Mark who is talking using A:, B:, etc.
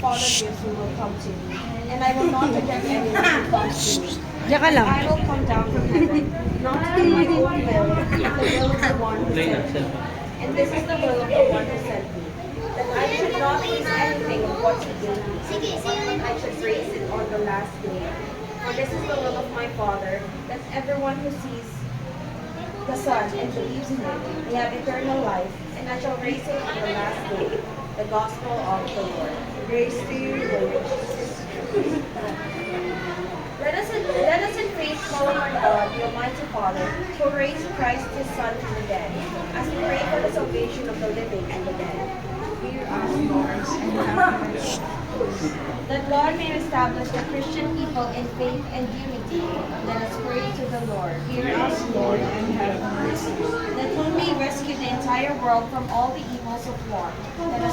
A: all of you who will come to me, and I will not reject anyone who comes to me.
B: Diyan ka lang.
A: I will come down from heaven, not to do my own will, but the will of the one who sent me. And this is the will of the one who sent me, that I should not lose anything of what he gave me, but I should raise it on the last day. For this is the will of my Father, that everyone who sees the Son and believes in him may have eternal life, and I shall raise him on the last day. The Gospel of the Lord. Grace to you, Lord Jesus. Let us in faith call on God, the Almighty Father, who raised Christ his Son from the dead, as we pray for the salvation of the living and the dead. Hear us, Lord, and have mercy. That God may establish the Christian people in faith and unity, let us pray to the Lord. Hear us, Lord, and have mercy. That He may rescue the entire world from all the evils of war, let us